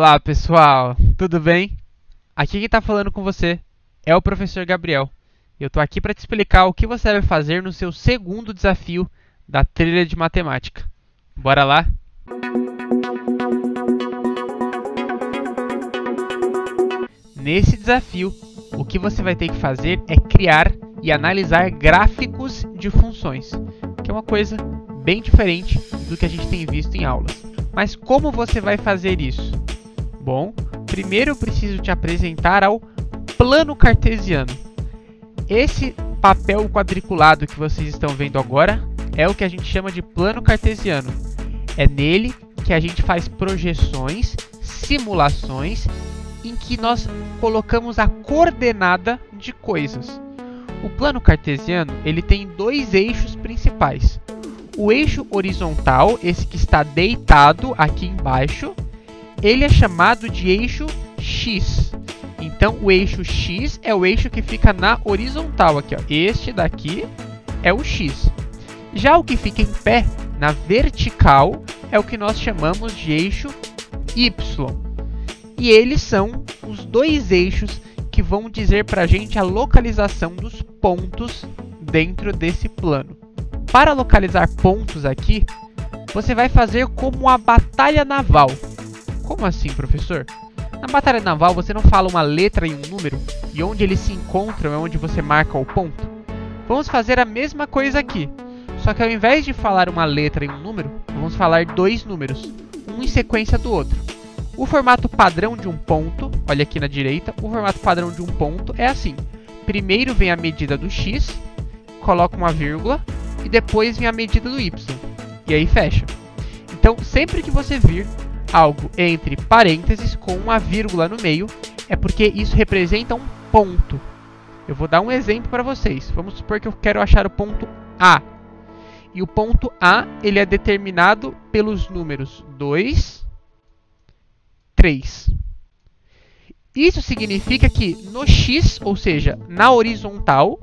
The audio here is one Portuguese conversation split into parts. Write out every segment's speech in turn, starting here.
Olá pessoal, tudo bem? Aqui quem está falando com você é o professor Gabriel. Eu estou aqui para te explicar o que você deve fazer no seu segundo desafio da trilha de matemática. Bora lá? Nesse desafio, o que você vai ter que fazer é criar e analisar gráficos de funções, que é uma coisa bem diferente do que a gente tem visto em aulas. Mas como você vai fazer isso? Bom, primeiro eu preciso te apresentar ao plano cartesiano. Esse papel quadriculado que vocês estão vendo agora é o que a gente chama de plano cartesiano. É nele que a gente faz projeções, simulações, em que nós colocamos a coordenada de coisas. O plano cartesiano ele tem dois eixos principais. O eixo horizontal, esse que está deitado aqui embaixo, ele é chamado de eixo X. Então, o eixo X é o eixo que fica na horizontal. Aqui, ó. Este daqui é o X. Já o que fica em pé, na vertical, é o que nós chamamos de eixo Y. E eles são os dois eixos que vão dizer para a gente a localização dos pontos dentro desse plano. Para localizar pontos aqui, você vai fazer como a batalha naval. Como assim, professor? Na batalha naval, você não fala uma letra e um número, e onde eles se encontram é onde você marca o ponto? Vamos fazer a mesma coisa aqui, só que ao invés de falar uma letra e um número, vamos falar dois números, um em sequência do outro. O formato padrão de um ponto, olha aqui na direita, o formato padrão de um ponto é assim. Primeiro vem a medida do x, coloca uma vírgula, e depois vem a medida do y, e aí fecha. Então, sempre que você vir algo entre parênteses com uma vírgula no meio, é porque isso representa um ponto. Eu vou dar um exemplo para vocês. Vamos supor que eu quero achar o ponto A. E o ponto A ele é determinado pelos números 2, 3. Isso significa que no x, ou seja, na horizontal,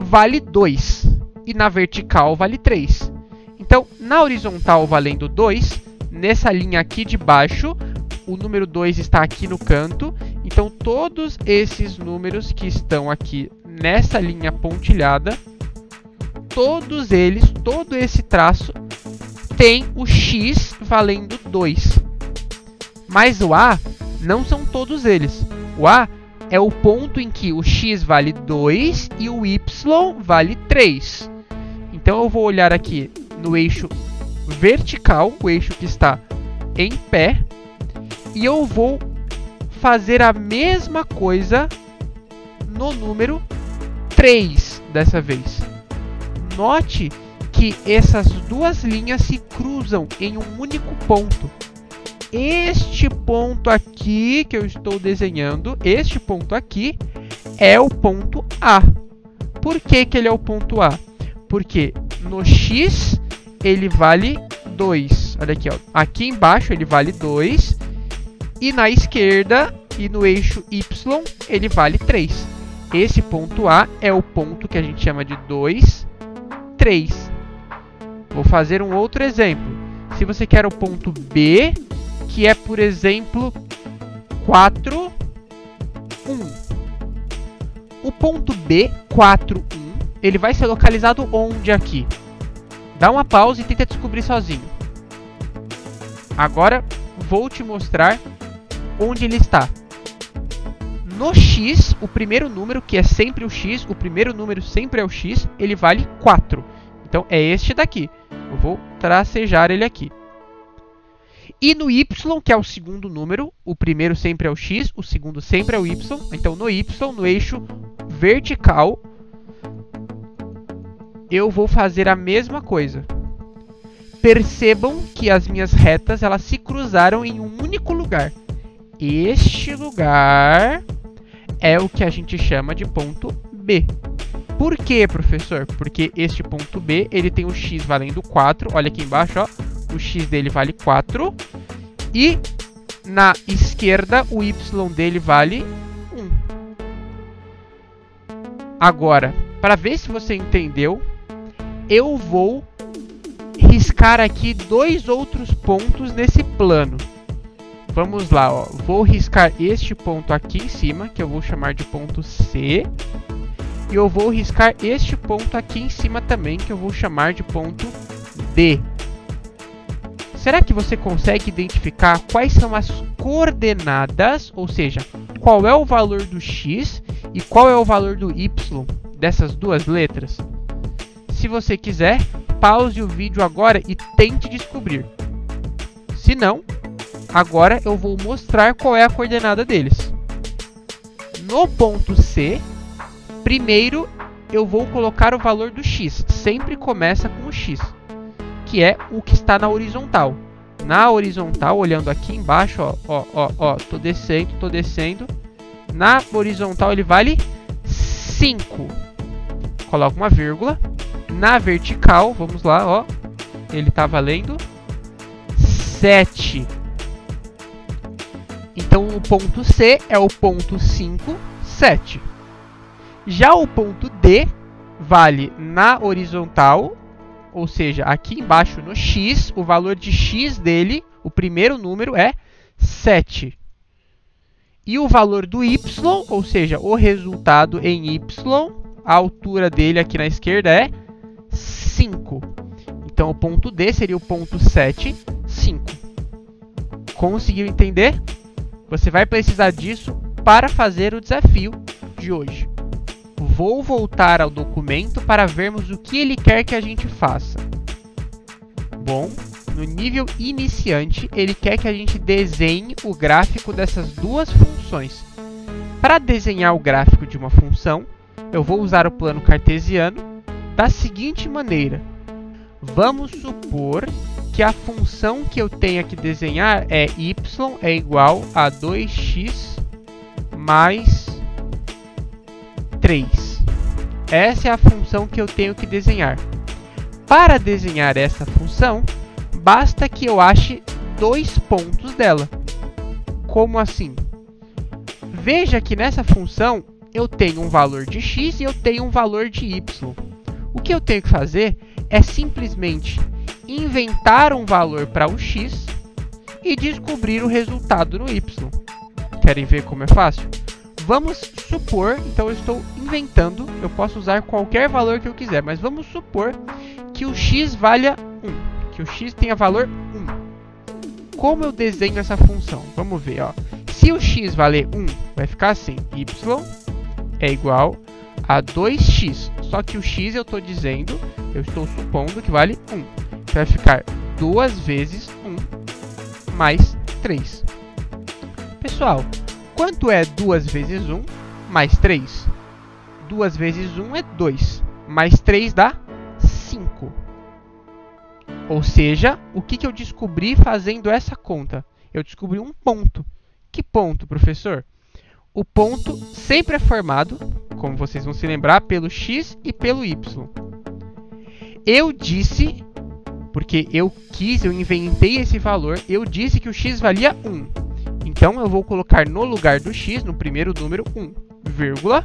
vale 2. E na vertical vale 3. Então, na horizontal valendo 2, nessa linha aqui de baixo, o número 2 está aqui no canto. Então, todos esses números que estão aqui nessa linha pontilhada, todos eles, todo esse traço, tem o x valendo 2. Mas o A não são todos eles. O A é o ponto em que o x vale 2 e o y vale 3. Então, eu vou olhar aqui no eixo vertical, o eixo que está em pé, e eu vou fazer a mesma coisa no número 3 dessa vez. Note que essas duas linhas se cruzam em um único ponto. Este ponto aqui que eu estou desenhando, este ponto aqui, é o ponto A. Por que que ele é o ponto A? Porque no x ele vale 2. Olha aqui, ó. Aqui embaixo ele vale 2. E na esquerda e no eixo y ele vale 3. Esse ponto A é o ponto que a gente chama de 2, 3. Vou fazer um outro exemplo. Se você quer o ponto B, que é, por exemplo, 4, 1. O ponto B, 4, 1, ele vai ser localizado onde aqui? Dá uma pausa e tenta descobrir sozinho. Agora, vou te mostrar onde ele está. No x, o primeiro número, que é sempre o x, o primeiro número sempre é o x, ele vale 4. Então, é este daqui. Eu vou tracejar ele aqui. E no y, que é o segundo número, o primeiro sempre é o x, o segundo sempre é o y. Então, no y, no eixo vertical, eu vou fazer a mesma coisa. Percebam que as minhas retas elas se cruzaram em um único lugar. Este lugar é o que a gente chama de ponto B. Por quê, professor? Porque este ponto B ele tem o x valendo 4. Olha aqui embaixo, ó, o x dele vale 4. E na esquerda o y dele vale 1. Agora, para ver se você entendeu, eu vou riscar aqui dois outros pontos nesse plano. vamos lá, ó. Vou riscar este ponto aqui em cima, que eu vou chamar de ponto C. E eu vou riscar este ponto aqui em cima também, que eu vou chamar de ponto D. Será que você consegue identificar quais são as coordenadas, ou seja, qual é o valor do x e qual é o valor do y dessas duas letras? Se você quiser, pause o vídeo agora e tente descobrir. Se não, agora eu vou mostrar qual é a coordenada deles. No ponto C, primeiro eu vou colocar o valor do x. Sempre começa com o x, que é o que está na horizontal. Na horizontal, olhando aqui embaixo, ó, tô descendo. Na horizontal ele vale 5. Coloco uma vírgula. Na vertical, vamos lá, ó, ele está valendo 7. Então o ponto C é o ponto 5, 7. Já o ponto D vale na horizontal, ou seja, aqui embaixo no x, o valor de x dele, o primeiro número é 7. E o valor do y, ou seja, o resultado em y, a altura dele aqui na esquerda é 5. Então o ponto D seria o ponto 7, 5. Conseguiu entender? Você vai precisar disso para fazer o desafio de hoje. Vou voltar ao documento para vermos o que ele quer que a gente faça. Bom, no nível iniciante, ele quer que a gente desenhe o gráfico dessas duas funções. Para desenhar o gráfico de uma função, eu vou usar o plano cartesiano da seguinte maneira. Vamos supor que a função que eu tenha que desenhar é y é igual a 2x mais 3. Essa é a função que eu tenho que desenhar. Para desenhar essa função, basta que eu ache 2 pontos dela. Como assim? Veja que nessa função eu tenho um valor de x e eu tenho um valor de y. O que eu tenho que fazer é simplesmente inventar um valor para o x e descobrir o resultado no y. Querem ver como é fácil? Vamos supor, então eu estou inventando, eu posso usar qualquer valor que eu quiser, mas vamos supor que o x valha 1, que o x tenha valor 1. Como eu desenho essa função? Vamos ver, ó. Se o x valer 1, vai ficar assim, y é igual a 2x, só que o x eu estou dizendo, eu estou supondo que vale 1. Então vai ficar 2 vezes 1 mais 3. Pessoal, quanto é 2 vezes 1 mais 3? 2 vezes 1 é 2, mais 3 dá 5. Ou seja, o que eu descobri fazendo essa conta? Eu descobri um ponto. Que ponto, professor? O ponto sempre é formado, como vocês vão se lembrar, pelo x e pelo y. Eu disse, porque eu inventei esse valor, eu disse que o x valia 1. Então, eu vou colocar no lugar do x, no primeiro número, 1, vírgula.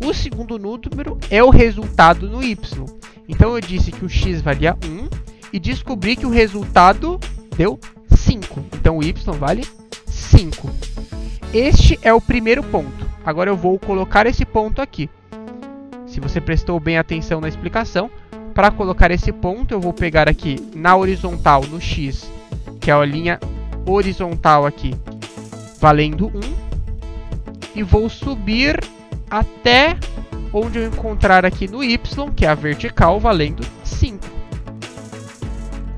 O segundo número é o resultado no y. Então, eu disse que o x valia 1 e descobri que o resultado deu 5. Então, o y vale 5. Este é o primeiro ponto. Agora, eu vou colocar esse ponto aqui. Se você prestou bem atenção na explicação, para colocar esse ponto, eu vou pegar aqui na horizontal, no x, que é a linha horizontal aqui, valendo 1, e vou subir até onde eu encontrar aqui no y, que é a vertical, valendo 5.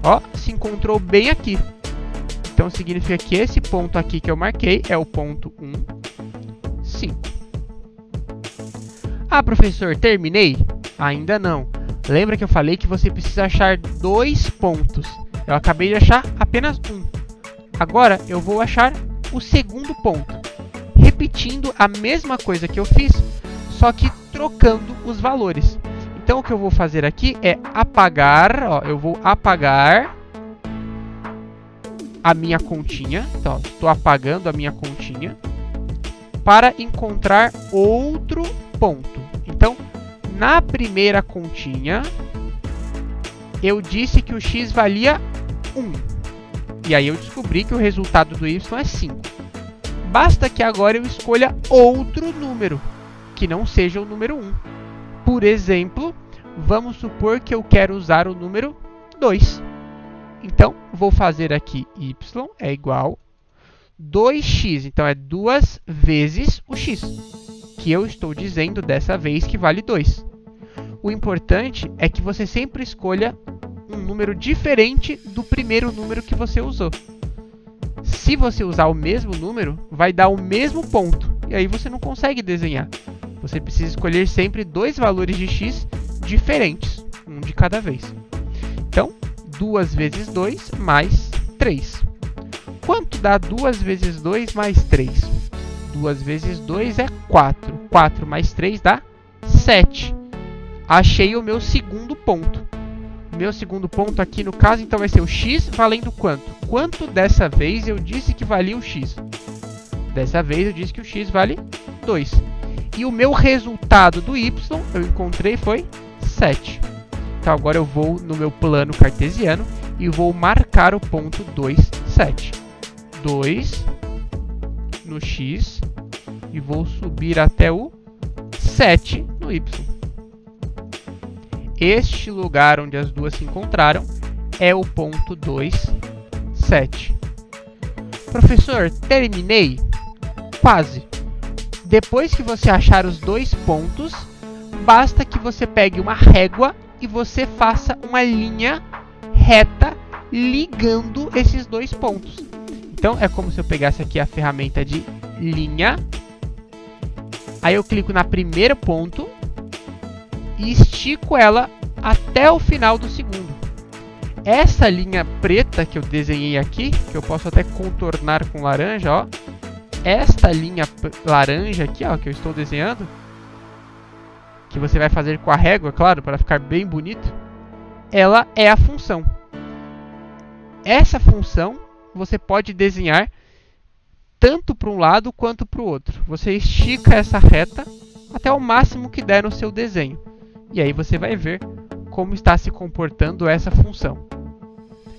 Ó, se encontrou bem aqui. Então significa que esse ponto aqui que eu marquei é o ponto 1, 5. Ah, professor, terminei? Ainda não. Lembra que eu falei que você precisa achar 2 pontos. Eu acabei de achar apenas 1. Agora eu vou achar o segundo ponto, repetindo a mesma coisa que eu fiz, só que trocando os valores. Então o que eu vou fazer aqui é apagar, ó, eu vou apagar a minha continha. Então, estou apagando a minha continha para encontrar outro ponto. Então, na primeira continha, eu disse que o x valia 1. E aí eu descobri que o resultado do y é 5. Basta que agora eu escolha outro número, que não seja o número 1. Por exemplo, vamos supor que eu quero usar o número 2. Então, vou fazer aqui y é igual 2x. Então, é 2 vezes o x, que eu estou dizendo dessa vez que vale 2. O importante é que você sempre escolha um número diferente do primeiro número que você usou. Se você usar o mesmo número, vai dar o mesmo ponto, e aí você não consegue desenhar. Você precisa escolher sempre dois valores de x diferentes, um de cada vez. Então, 2 vezes 2 mais 3. Quanto dá 2 vezes 2 mais 3? 2 vezes 2 é 4. 4 mais 3 dá 7. Achei o meu segundo ponto. Meu segundo ponto aqui, no caso, então vai ser o x valendo quanto? Quanto dessa vez eu disse que valia o x? Dessa vez eu disse que o x vale 2. E o meu resultado do y, eu encontrei, foi 7. Então agora eu vou no meu plano cartesiano e vou marcar o ponto 2, 7. 2 no x e vou subir até o 7 no y. Este lugar onde as duas se encontraram é o ponto 2, 7. Professor, terminei? Quase. Depois que você achar os dois pontos, basta que você pegue uma régua e você faça uma linha reta ligando esses dois pontos. Então, é como se eu pegasse aqui a ferramenta de linha. Aí eu clico no primeiro ponto e estico ela até o final do segundo. Essa linha preta que eu desenhei aqui, que eu posso até contornar com laranja, ó. Esta linha laranja aqui, ó, que eu estou desenhando, que você vai fazer com a régua, claro, para ficar bem bonito, ela é a função. Essa função você pode desenhar tanto para um lado quanto para o outro. Você estica essa reta até o máximo que der no seu desenho. E aí você vai ver como está se comportando essa função.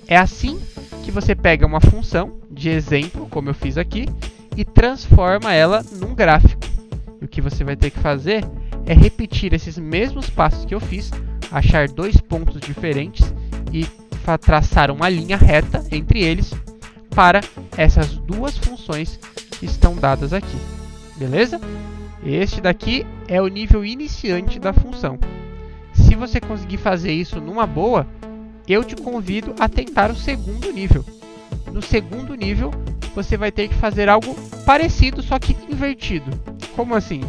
É assim que você pega uma função de exemplo, como eu fiz aqui, e transforma ela num gráfico. E o que você vai ter que fazer é repetir esses mesmos passos que eu fiz, achar dois pontos diferentes e traçar uma linha reta entre eles para essas duas funções que estão dadas aqui. Beleza? Este daqui é o nível iniciante da função. Se você conseguir fazer isso numa boa, eu te convido a tentar o segundo nível. No segundo nível, você vai ter que fazer algo parecido, só que invertido. Como assim?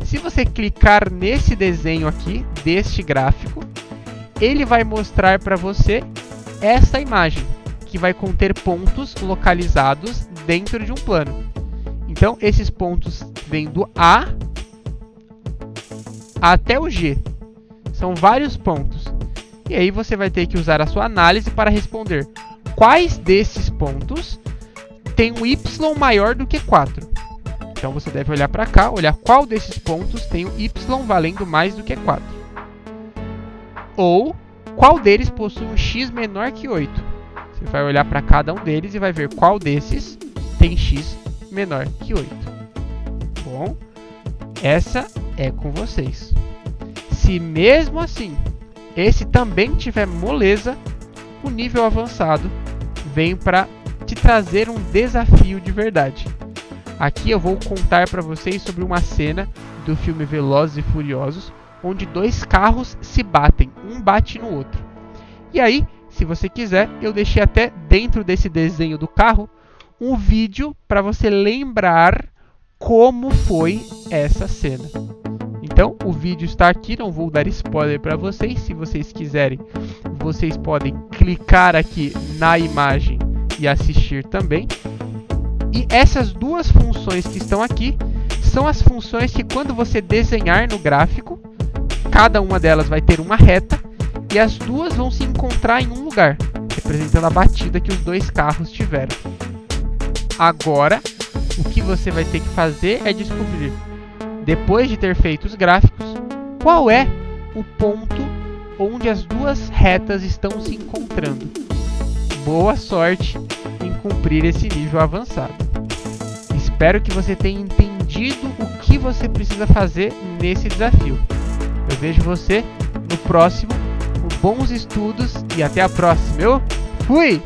Se você clicar nesse desenho aqui, deste gráfico, ele vai mostrar para você essa imagem, que vai conter pontos localizados dentro de um plano. Então, esses pontos vêm do A até o G. São vários pontos. E aí você vai ter que usar a sua análise para responder quais desses pontos tem um y maior do que 4. Então você deve olhar para cá, olhar qual desses pontos tem um y valendo mais do que 4. Ou qual deles possui um x menor que 8. Você vai olhar para cada um deles e vai ver qual desses tem x menor que 8. Bom, essa é com vocês. Se mesmo assim esse também tiver moleza, o nível avançado vem para te trazer um desafio de verdade. Aqui eu vou contar para vocês sobre uma cena do filme Velozes e Furiosos, onde dois carros se batem, um bate no outro. E aí, se você quiser, eu deixei até dentro desse desenho do carro um vídeo para você lembrar como foi essa cena. Então, o vídeo está aqui, não vou dar spoiler para vocês. Se vocês quiserem, vocês podem clicar aqui na imagem e assistir também. E essas duas funções que estão aqui são as funções que, quando você desenhar no gráfico, cada uma delas vai ter uma reta e as duas vão se encontrar em um lugar, representando a batida que os dois carros tiveram. Agora, o que você vai ter que fazer é descobrir, depois de ter feito os gráficos, qual é o ponto onde as duas retas estão se encontrando. boa sorte em cumprir esse nível avançado. Espero que você tenha entendido o que você precisa fazer nesse desafio. Eu vejo você no próximo. Bons estudos e até a próxima. Eu fui!